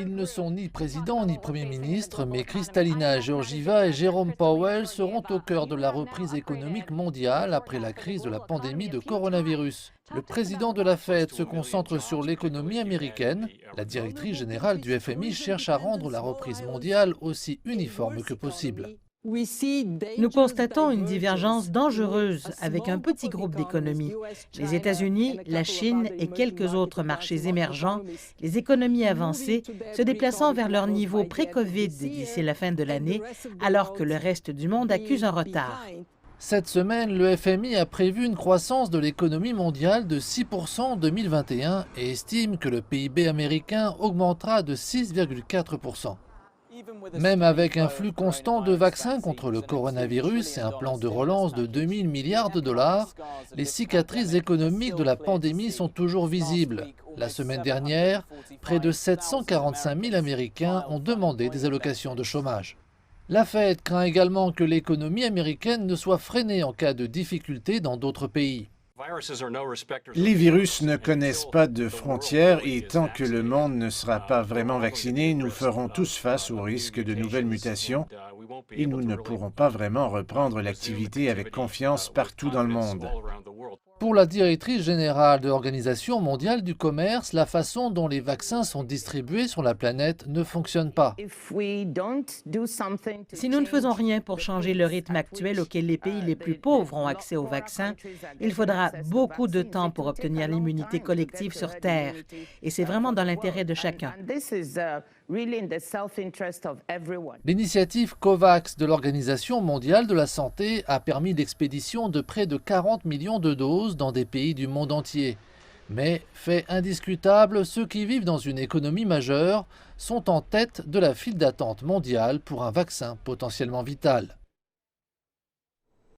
Ils ne sont ni président ni premier ministre, mais Kristalina Georgieva et Jérôme Powell seront au cœur de la reprise économique mondiale après la crise de la pandémie de coronavirus. Le président de la Fed se concentre sur l'économie américaine. La directrice générale du FMI cherche à rendre la reprise mondiale aussi uniforme que possible. Nous constatons une divergence dangereuse avec un petit groupe d'économies. Les États-Unis, la Chine et quelques autres marchés émergents, les économies avancées, se déplaçant vers leur niveau pré-Covid d'ici la fin de l'année, alors que le reste du monde accuse un retard. Cette semaine, le FMI a prévu une croissance de l'économie mondiale de 6% en 2021 et estime que le PIB américain augmentera de 6,4%. Même avec un flux constant de vaccins contre le coronavirus et un plan de relance de 2000 milliards de dollars, les cicatrices économiques de la pandémie sont toujours visibles. La semaine dernière, près de 745 000 Américains ont demandé des allocations de chômage. La Fed craint également que l'économie américaine ne soit freinée en cas de difficultés dans d'autres pays. Les virus ne connaissent pas de frontières et tant que le monde ne sera pas vraiment vacciné, nous ferons tous face au risque de nouvelles mutations et nous ne pourrons pas vraiment reprendre l'activité avec confiance partout dans le monde. Pour la directrice générale de l'Organisation mondiale du commerce, la façon dont les vaccins sont distribués sur la planète ne fonctionne pas. Si nous ne faisons rien pour changer le rythme actuel auquel les pays les plus pauvres ont accès aux vaccins, il faudra beaucoup de temps pour obtenir l'immunité collective sur Terre. Et c'est vraiment dans l'intérêt de chacun. L'initiative COVAX de l'Organisation mondiale de la santé a permis l'expédition de près de 40 millions de doses dans des pays du monde entier. Mais, fait indiscutable, ceux qui vivent dans une économie majeure sont en tête de la file d'attente mondiale pour un vaccin potentiellement vital.